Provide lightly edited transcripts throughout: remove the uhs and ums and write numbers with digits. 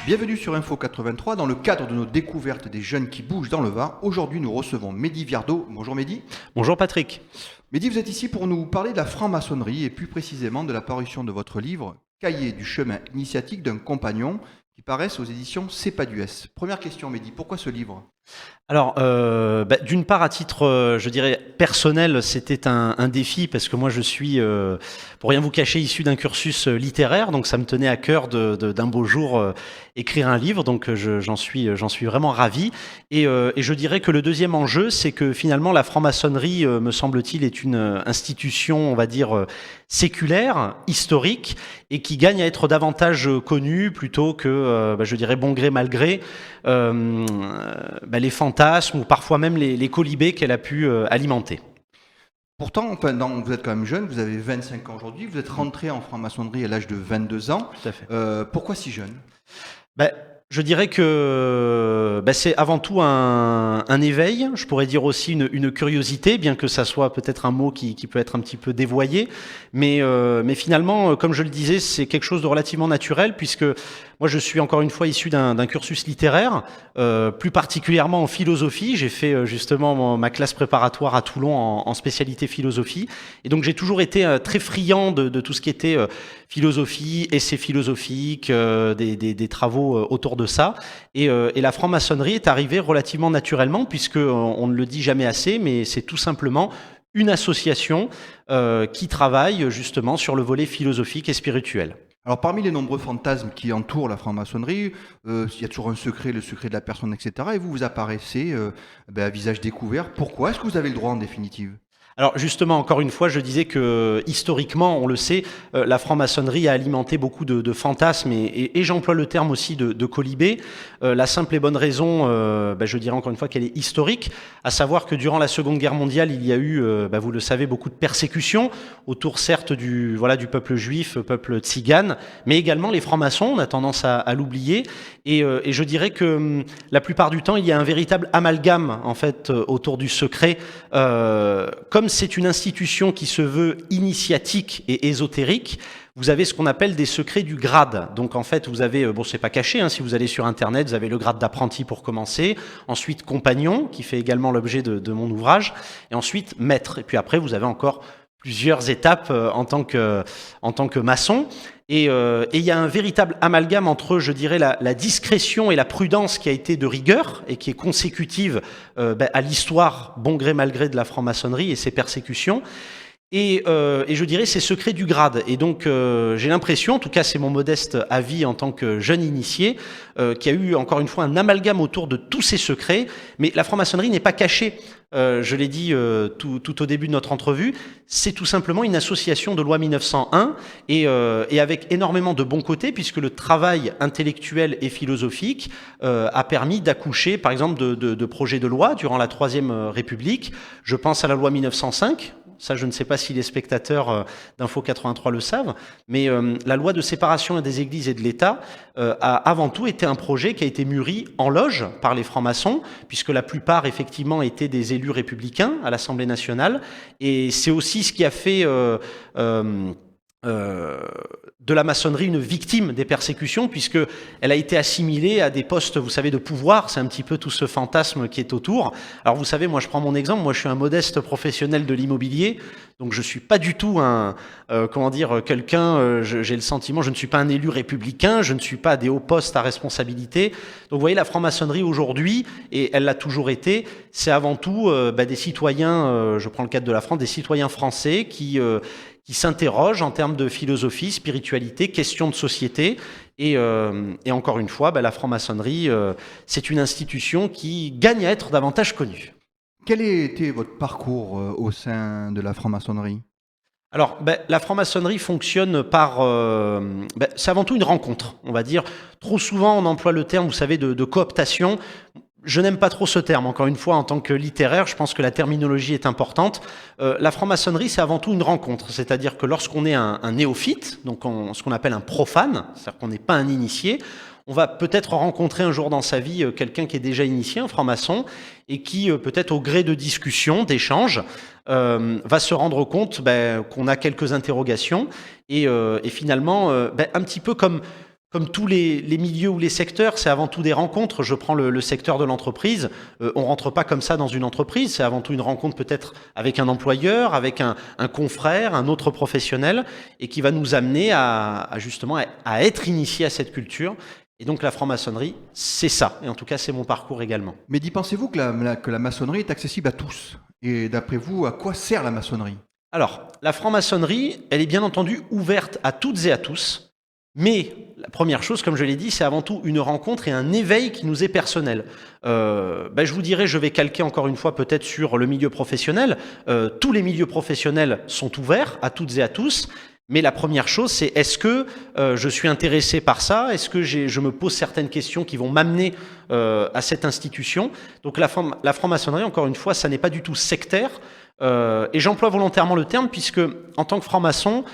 Bienvenue sur Info 83. Dans le cadre de nos découvertes des jeunes qui bougent dans le Var, aujourd'hui nous recevons Mehdi Viardot. Bonjour Mehdi. Bonjour Patrick. Mehdi, vous êtes ici pour nous parler de la franc-maçonnerie et plus précisément de la parution de votre livre Cahier du chemin initiatique d'un compagnon qui paraissent aux éditions CEPADUS. Première question Mehdi, pourquoi ce livre ? Alors, d'une part, à titre, je dirais, personnel, c'était un défi parce que moi, je suis, pour rien vous cacher, issu d'un cursus littéraire, donc ça me tenait à cœur d'un beau jour écrire un livre, donc j'en suis vraiment ravi. Et je dirais que le deuxième enjeu, c'est que finalement, la franc-maçonnerie, me semble-t-il, est une institution, on va dire, séculaire, historique, et qui gagne à être davantage connue plutôt que, je dirais, bon gré, mal gré, les fantasmes ou parfois même les colibés qu'elle a pu alimenter. Pourtant, vous êtes quand même jeune, vous avez 25 ans aujourd'hui, vous êtes rentré en franc-maçonnerie à l'âge de 22 ans. Tout à fait. Pourquoi si jeune ? Je dirais que c'est avant tout un éveil, je pourrais dire aussi une curiosité, bien que ça soit peut-être un mot qui peut être un petit peu dévoyé, mais finalement, comme je le disais, c'est quelque chose de relativement naturel, puisque moi je suis encore une fois issu d'un cursus littéraire, plus particulièrement en philosophie. J'ai fait justement ma classe préparatoire à Toulon en spécialité philosophie, et donc j'ai toujours été très friand de tout ce qui était philosophie, essais philosophiques, des travaux autour de ça. Et la franc-maçonnerie est arrivée relativement naturellement, puisque on ne le dit jamais assez, mais c'est tout simplement une association qui travaille justement sur le volet philosophique et spirituel. Alors parmi les nombreux fantasmes qui entourent la franc-maçonnerie, il y a toujours un secret, le secret de la personne, etc. Et vous apparaissez à visage découvert. Pourquoi ? Est-ce que vous avez le droit en définitive ? Alors justement, encore une fois, je disais que historiquement, on le sait, la franc-maçonnerie a alimenté beaucoup de fantasmes et j'emploie le terme aussi de colibés. La simple et bonne raison, je dirais encore une fois qu'elle est historique, à savoir que durant la Seconde Guerre mondiale, il y a eu, vous le savez, beaucoup de persécutions autour certes du peuple juif, peuple tzigane, mais également les francs-maçons, on a tendance à l'oublier. Et je dirais que la plupart du temps, il y a un véritable amalgame en fait autour du secret. Comme c'est une institution qui se veut initiatique et ésotérique, vous avez ce qu'on appelle des secrets du grade. Donc en fait, vous avez, c'est pas caché, si vous allez sur Internet, vous avez le grade d'apprenti pour commencer, ensuite compagnon, qui fait également l'objet de mon ouvrage, et ensuite maître. Et puis après, vous avez encore plusieurs étapes en tant que maçon. Et il y a un véritable amalgame entre, je dirais, la discrétion et la prudence qui a été de rigueur et qui est consécutive à l'histoire, bon gré mal gré, de la franc-maçonnerie et ses persécutions. Et je dirais ces secrets du grade. Et donc j'ai l'impression, en tout cas c'est mon modeste avis en tant que jeune initié, qu'il y a eu encore une fois un amalgame autour de tous ces secrets. Mais la franc-maçonnerie n'est pas cachée. Je l'ai dit tout au début de notre entrevue, c'est tout simplement une association de loi 1901 et avec énormément de bons côtés, puisque le travail intellectuel et philosophique a permis d'accoucher, par exemple, de projets de loi durant la Troisième République. Je pense à la loi 1905. Ça, je ne sais pas si les spectateurs d'Info 83 le savent, mais la loi de séparation des églises et de l'État a avant tout été un projet qui a été mûri en loge par les francs-maçons, puisque la plupart, effectivement, étaient des élus républicains à l'Assemblée nationale. Et c'est aussi ce qui a fait de la maçonnerie une victime des persécutions, puisqu'elle a été assimilée à des postes, vous savez, de pouvoir. C'est un petit peu tout ce fantasme qui est autour. Alors vous savez, moi je prends mon exemple, moi je suis un modeste professionnel de l'immobilier, donc je suis pas du tout j'ai le sentiment, je ne suis pas un élu républicain, je ne suis pas à des hauts postes à responsabilité. Donc vous voyez, la franc-maçonnerie aujourd'hui, et elle l'a toujours été, c'est avant tout des citoyens, je prends le cadre de la France, des citoyens français qui s'interrogent en termes de philosophie, spiritualité, questions de société. Et encore une fois, la franc-maçonnerie, c'est une institution qui gagne à être davantage connue. Quel a été votre parcours au sein de la franc-maçonnerie ? Alors, la franc-maçonnerie fonctionne par... c'est avant tout une rencontre, on va dire. Trop souvent, on emploie le terme, vous savez, de cooptation. Je n'aime pas trop ce terme. Encore une fois, en tant que littéraire, je pense que la terminologie est importante. La franc-maçonnerie, c'est avant tout une rencontre. C'est-à-dire que lorsqu'on est un néophyte, donc ce qu'on appelle un profane, c'est-à-dire qu'on n'est pas un initié, on va peut-être rencontrer un jour dans sa vie quelqu'un qui est déjà initié, un franc-maçon, et qui, peut-être au gré de discussions, d'échanges, va se rendre compte qu'on a quelques interrogations, et finalement, un petit peu comme Comme tous les milieux ou les secteurs, c'est avant tout des rencontres. Je prends le secteur de l'entreprise. On rentre pas comme ça dans une entreprise. C'est avant tout une rencontre peut-être avec un employeur, avec un confrère, un autre professionnel, et qui va nous amener justement à être initié à cette culture. Et donc la franc-maçonnerie, c'est ça. Et en tout cas, c'est mon parcours également. Mais pensez-vous que la maçonnerie est accessible à tous? Et d'après vous, à quoi sert la maçonnerie? Alors, la franc-maçonnerie, elle est bien entendu ouverte à toutes et à tous. Mais la première chose, comme je l'ai dit, c'est avant tout une rencontre et un éveil qui nous est personnel. Je vous dirais, je vais calquer encore une fois peut-être sur le milieu professionnel. Tous les milieux professionnels sont ouverts à toutes et à tous. Mais la première chose, c'est est-ce que je suis intéressé par ça? Est-ce que je me pose certaines questions qui vont m'amener à cette institution? Donc la franc-maçonnerie, encore une fois, ça n'est pas du tout sectaire. Et j'emploie volontairement le terme puisque, en tant que franc-maçon,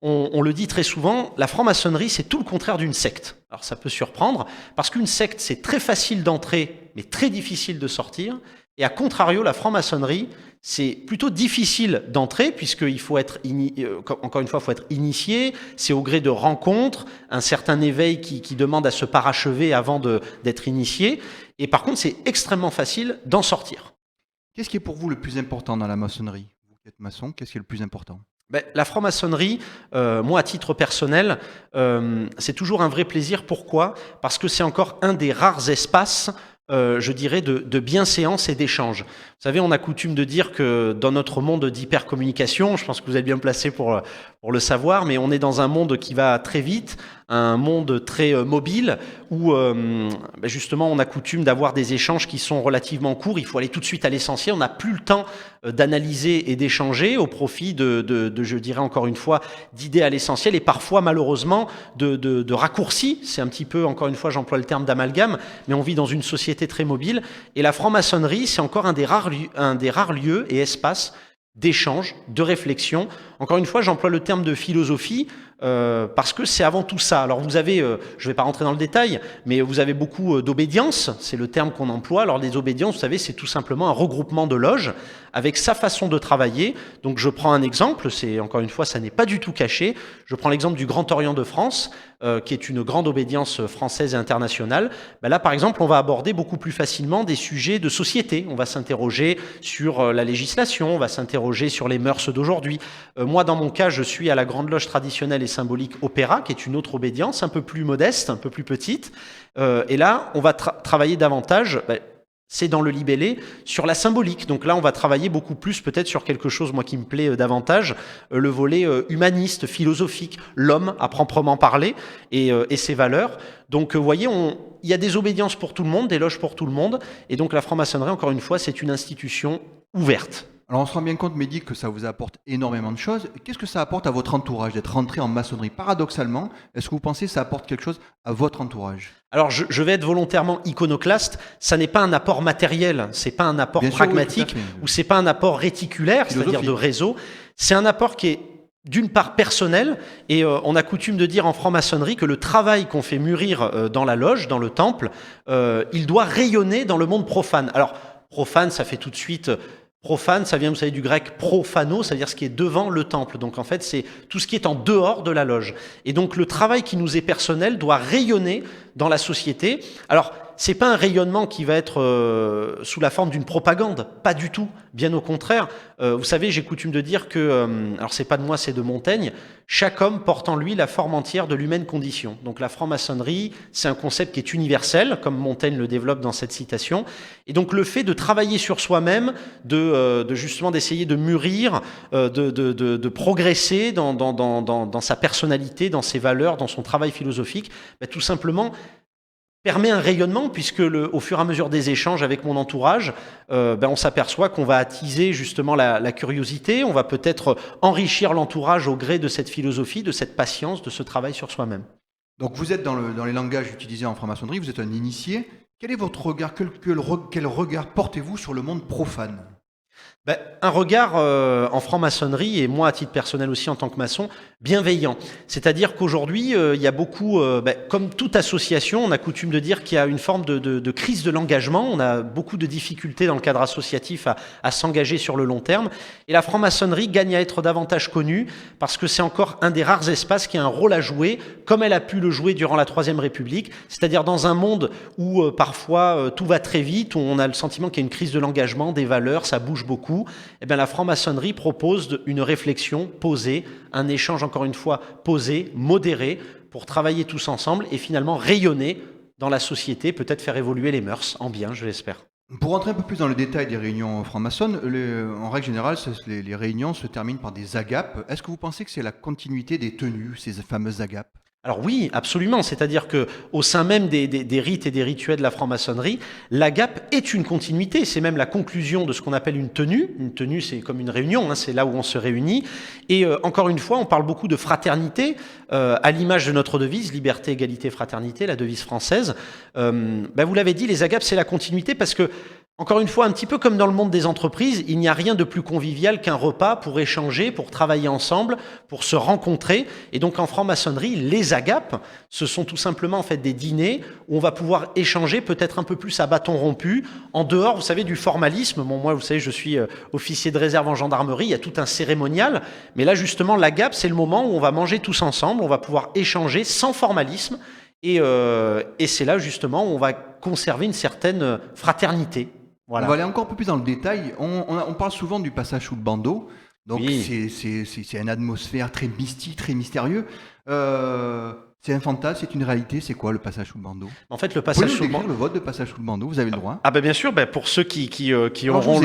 on le dit très souvent, la franc-maçonnerie, c'est tout le contraire d'une secte. Alors ça peut surprendre, parce qu'une secte, c'est très facile d'entrer, mais très difficile de sortir. Et à contrario, la franc-maçonnerie, c'est plutôt difficile d'entrer, puisqu'il faut être, encore une fois, faut être initié, c'est au gré de rencontres, un certain éveil qui demande à se parachever avant d'être initié. Et par contre, c'est extrêmement facile d'en sortir. Qu'est-ce qui est pour vous le plus important dans la maçonnerie? Vous qui êtes maçon, qu'est-ce qui est le plus important? La franc-maçonnerie, moi à titre personnel, c'est toujours un vrai plaisir. Pourquoi? Parce que c'est encore un des rares espaces, je dirais, de bienséance et d'échange. Vous savez, on a coutume de dire que dans notre monde d'hypercommunication, je pense que vous êtes bien placé pour le savoir, mais on est dans un monde qui va très vite, un monde très mobile, où justement on a coutume d'avoir des échanges qui sont relativement courts. Il faut aller tout de suite à l'essentiel. On n'a plus le temps d'analyser et d'échanger au profit je dirais encore une fois, d'idées à l'essentiel et parfois malheureusement de raccourcis. C'est un petit peu, encore une fois, j'emploie le terme d'amalgame, mais on vit dans une société très mobile. Et la franc-maçonnerie, c'est encore un des rares lieux et espaces d'échange, de réflexion. Encore une fois, j'emploie le terme de philosophie parce que c'est avant tout ça. Alors vous avez, je ne vais pas rentrer dans le détail, mais vous avez beaucoup d'obédience, c'est le terme qu'on emploie. Alors les obédiences, vous savez, c'est tout simplement un regroupement de loges avec sa façon de travailler. Donc je prends un exemple, c'est encore une fois, ça n'est pas du tout caché. Je prends l'exemple du Grand Orient de France, qui est une grande obédience française et internationale. Là, par exemple, on va aborder beaucoup plus facilement des sujets de société. On va s'interroger sur la législation, on va s'interroger sur les mœurs d'aujourd'hui. Moi, dans mon cas, je suis à la Grande Loge traditionnelle et symbolique Opéra, qui est une autre obédience, un peu plus modeste, un peu plus petite. Et là, on va travailler davantage... c'est dans le libellé, sur la symbolique. Donc là, on va travailler beaucoup plus peut-être sur quelque chose, moi, qui me plaît davantage, le volet humaniste, philosophique, l'homme à proprement parler et ses valeurs. Donc, vous voyez, il y a des obédiences pour tout le monde, des loges pour tout le monde. Et donc, la franc-maçonnerie, encore une fois, c'est une institution ouverte. Alors, on se rend bien compte, Mehdi, que ça vous apporte énormément de choses. Qu'est-ce que ça apporte à votre entourage d'être rentré en maçonnerie? Paradoxalement, est-ce que vous pensez que ça apporte quelque chose à votre entourage? Alors, je vais être volontairement iconoclaste. Ça n'est pas un apport matériel, c'est pas un apport pragmatique, ou c'est pas un apport réticulaire, c'est-à-dire de réseau. C'est un apport qui est d'une part personnel, et on a coutume de dire en franc-maçonnerie que le travail qu'on fait mûrir dans la loge, dans le temple, il doit rayonner dans le monde profane. Alors, profane, ça fait tout de suite... Profane, ça vient, vous savez, du grec profano, c'est-à-dire ce qui est devant le temple. Donc en fait, c'est tout ce qui est en dehors de la loge. Et donc le travail qui nous est personnel doit rayonner dans la société. Alors, c'est pas un rayonnement qui va être sous la forme d'une propagande, pas du tout, bien au contraire. Vous savez, j'ai coutume de dire que, alors c'est pas de moi, c'est de Montaigne, chaque homme porte en lui la forme entière de l'humaine condition. Donc la franc-maçonnerie, c'est un concept qui est universel, comme Montaigne le développe dans cette citation. Et donc le fait de travailler sur soi-même, de justement d'essayer de mûrir, de progresser dans sa personnalité, dans ses valeurs, dans son travail philosophique, tout simplement permet un rayonnement, puisque au fur et à mesure des échanges avec mon entourage, on s'aperçoit qu'on va attiser justement la curiosité, on va peut-être enrichir l'entourage au gré de cette philosophie, de cette patience, de ce travail sur soi-même. Donc vous êtes dans les langages utilisés en franc-maçonnerie, vous êtes un initié. Quel est votre regard, quel regard portez-vous sur le monde profane? Un regard en franc-maçonnerie, et moi à titre personnel aussi en tant que maçon, bienveillant. C'est-à-dire qu'aujourd'hui, il y a beaucoup, comme toute association, on a coutume de dire qu'il y a une forme de crise de l'engagement. On a beaucoup de difficultés dans le cadre associatif à s'engager sur le long terme. Et la franc-maçonnerie gagne à être davantage connue parce que c'est encore un des rares espaces qui a un rôle à jouer, comme elle a pu le jouer durant la Troisième République. C'est-à-dire dans un monde où parfois tout va très vite, où on a le sentiment qu'il y a une crise de l'engagement, des valeurs, ça bouge beaucoup. Eh bien, la franc-maçonnerie propose une réflexion posée, un échange encore une fois posé, modéré, pour travailler tous ensemble et finalement rayonner dans la société, peut-être faire évoluer les mœurs en bien, je l'espère. Pour rentrer un peu plus dans le détail des réunions franc-maçonnes, en règle générale, les réunions se terminent par des agapes. Est-ce que vous pensez que c'est la continuité des tenues, ces fameuses agapes? Alors oui, absolument. C'est-à-dire que au sein même des rites et des rituels de la franc-maçonnerie, l'agape est une continuité. C'est même la conclusion de ce qu'on appelle une tenue. Une tenue, c'est comme une réunion, c'est là où on se réunit. Et encore une fois, on parle beaucoup de fraternité, à l'image de notre devise, liberté, égalité, fraternité, la devise française. Vous l'avez dit, les agapes, c'est la continuité parce que encore une fois, un petit peu comme dans le monde des entreprises, il n'y a rien de plus convivial qu'un repas pour échanger, pour travailler ensemble, pour se rencontrer. Et donc en franc-maçonnerie, les agapes, ce sont tout simplement en fait des dîners où on va pouvoir échanger peut-être un peu plus à bâton rompu, en dehors, vous savez, du formalisme. Bon, moi, vous savez, je suis officier de réserve en gendarmerie, il y a tout un cérémonial. Mais là, justement, l'agape, c'est le moment où on va manger tous ensemble, on va pouvoir échanger sans formalisme. Et c'est là, justement, où on va conserver une certaine fraternité. Voilà. On va aller encore un peu plus dans le détail. On parle souvent du passage sous le bandeau. Donc oui. c'est une atmosphère très mystique, très mystérieux. C'est un fantasme, c'est une réalité. C'est quoi le passage sous le bandeau? En fait, le passage sous le bandeau. Le vote de passage sous le bandeau, vous avez le droit. Bien sûr, pour ceux qui auront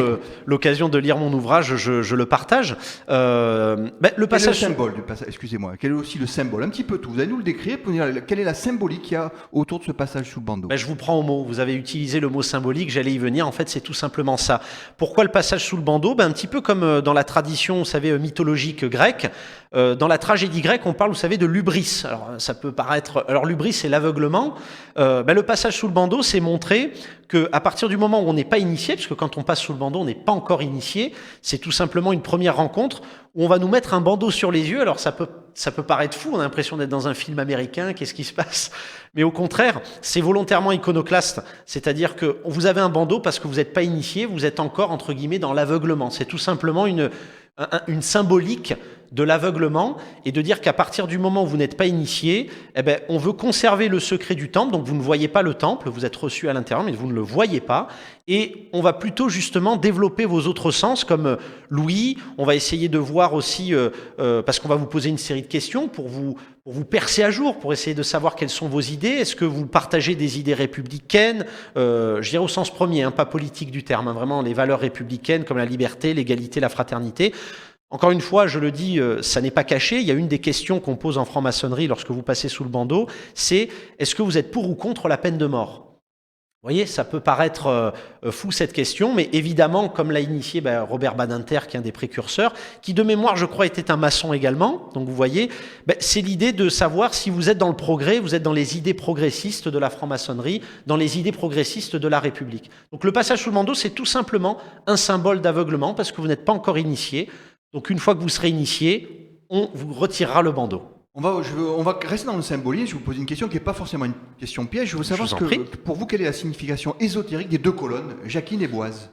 l'occasion de lire mon ouvrage, je le partage. Le passage. Quel est le symbole du passage? Excusez-moi. Quel est aussi le symbole? Un petit peu tout. Vous allez nous le décrire pour dire quelle est la symbolique qu'il y a autour de ce passage sous le bandeau. Je vous prends au mot. Vous avez utilisé le mot symbolique. J'allais y venir. En fait, c'est tout simplement ça. Pourquoi le passage sous le bandeau? Un petit peu comme dans la tradition, vous savez, mythologique grecque. Dans la tragédie grecque, on parle, vous savez, de l'hubris. Alors, ça peut paraître. Alors, l'hubris, c'est l'aveuglement. Le passage sous le bandeau, c'est montrer qu'à partir du moment où on n'est pas initié, parce que quand on passe sous le bandeau, on n'est pas encore initié, c'est tout simplement une première rencontre où on va nous mettre un bandeau sur les yeux. Alors, ça peut paraître fou, on a l'impression d'être dans un film américain, qu'est-ce qui se passe? Mais au contraire, c'est volontairement iconoclaste. C'est-à-dire que vous avez un bandeau parce que vous n'êtes pas initié, vous êtes encore, entre guillemets, dans l'aveuglement. C'est tout simplement une symbolique de l'aveuglement et de dire qu'à partir du moment où vous n'êtes pas initié, on veut conserver le secret du temple, donc vous ne voyez pas le temple, vous êtes reçu à l'intérieur, mais vous ne le voyez pas, et on va plutôt justement développer vos autres sens comme l'ouïe. On va essayer de voir aussi, parce qu'on va vous poser une série de questions pour vous percer à jour, pour essayer de savoir quelles sont vos idées. Est-ce que vous partagez des idées républicaines, je dirais au sens premier, pas politique du terme, vraiment les valeurs républicaines comme la liberté, l'égalité, la fraternité. Encore une fois, je le dis, ça n'est pas caché. Il y a une des questions qu'on pose en franc-maçonnerie lorsque vous passez sous le bandeau, c'est est-ce que vous êtes pour ou contre la peine de mort? Vous voyez, ça peut paraître fou cette question, mais évidemment, comme l'a initié Robert Badinter, qui est un des précurseurs, qui de mémoire, je crois, était un maçon également. Donc vous voyez, c'est l'idée de savoir si vous êtes dans le progrès, vous êtes dans les idées progressistes de la franc-maçonnerie, dans les idées progressistes de la République. Donc le passage sous le bandeau, c'est tout simplement un symbole d'aveuglement parce que vous n'êtes pas encore initié. Donc une fois que vous serez initié, on vous retirera le bandeau. On va rester dans le symbolisme. Je vais vous poser une question qui n'est pas forcément une question piège. Je veux savoir pour vous, quelle est la signification ésotérique des deux colonnes, Jacquine et Boise?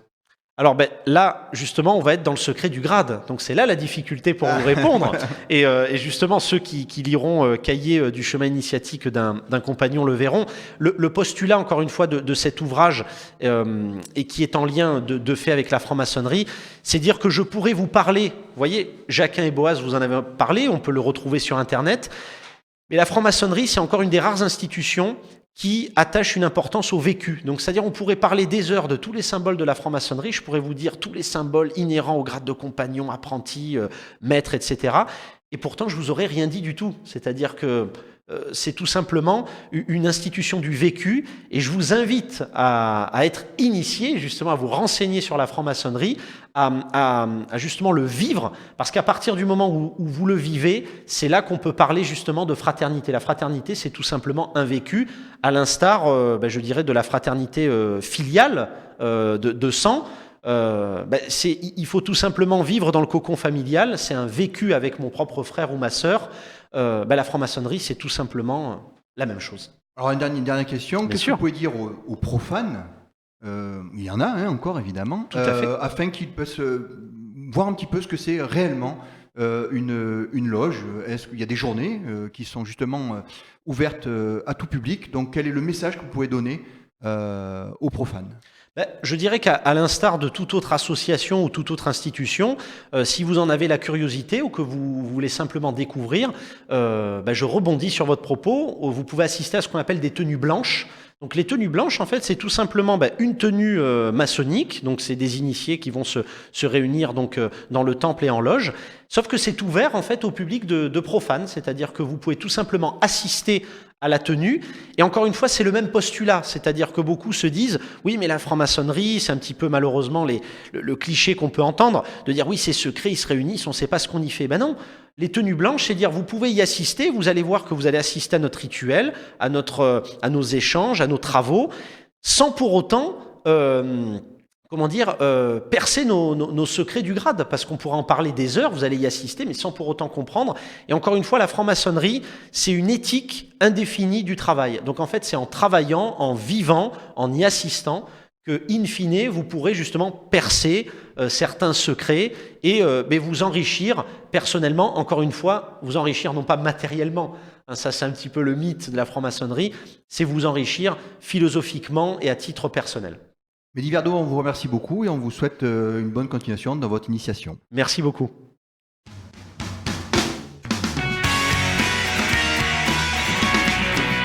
Alors là, justement, on va être dans le secret du grade. Donc c'est là la difficulté pour vous répondre. Et justement, ceux qui liront Cahier du chemin initiatique d'un compagnon le verront. Le postulat, encore une fois, de cet ouvrage, et qui est en lien de fait avec la franc-maçonnerie, c'est dire que je pourrais vous parler. Vous voyez, Jacquin et Boaz, vous en avez parlé, on peut le retrouver sur Internet. Mais la franc-maçonnerie, c'est encore une des rares institutions qui attache une importance au vécu. Donc, c'est-à-dire, on pourrait parler des heures de tous les symboles de la franc-maçonnerie. Je pourrais vous dire tous les symboles inhérents au grade de compagnon, apprenti, maître, etc. Et pourtant, je vous aurais rien dit du tout. C'est-à-dire que c'est tout simplement une institution du vécu. Et je vous invite à être initié, justement, à vous renseigner sur la franc-maçonnerie, à justement le vivre, parce qu'à partir du moment où vous le vivez, c'est là qu'on peut parler justement de fraternité. La fraternité, c'est tout simplement un vécu, à l'instar, je dirais, de la fraternité filiale de sang. Il faut tout simplement vivre dans le cocon familial. C'est un vécu avec mon propre frère ou ma sœur. La franc-maçonnerie, c'est tout simplement la même chose. Alors, une dernière question. Qu'est-ce que vous pouvez dire aux profanes, il y en a encore évidemment, tout à fait. afin qu'ils puissent voir un petit peu ce que c'est réellement une loge? Est-ce qu'il y a des journées qui sont justement ouvertes à tout public? Donc, quel est le message que vous pouvez donner aux profanes? Je dirais qu'à l'instar de toute autre association ou toute autre institution, si vous en avez la curiosité ou que vous voulez simplement découvrir, je rebondis sur votre propos. Vous pouvez assister à ce qu'on appelle des tenues blanches. Donc les tenues blanches, en fait, c'est tout simplement une tenue maçonnique. Donc c'est des initiés qui vont se réunir donc dans le temple et en loge. Sauf que c'est ouvert en fait au public de profanes, c'est-à-dire que vous pouvez tout simplement assister à la tenue. Et encore une fois, c'est le même postulat, c'est-à-dire que beaucoup se disent « Oui, mais la franc-maçonnerie, c'est un petit peu malheureusement le cliché qu'on peut entendre, de dire « Oui, c'est secret, ils se réunissent, on ne sait pas ce qu'on y fait ». Ben non, les tenues blanches, c'est dire vous pouvez y assister, vous allez voir que vous allez assister à notre rituel, à nos échanges, à nos travaux, sans pour autant... percer nos secrets du grade, parce qu'on pourra en parler des heures, vous allez y assister, mais sans pour autant comprendre. Et encore une fois, la franc-maçonnerie, c'est une éthique indéfinie du travail. Donc en fait, c'est en travaillant, en vivant, en y assistant, que, in fine, vous pourrez justement percer certains secrets et vous enrichir personnellement, encore une fois, vous enrichir non pas matériellement, ça c'est un petit peu le mythe de la franc-maçonnerie, c'est vous enrichir philosophiquement et à titre personnel. Mehdi Verdeau, on vous remercie beaucoup et on vous souhaite une bonne continuation dans votre initiation. Merci beaucoup.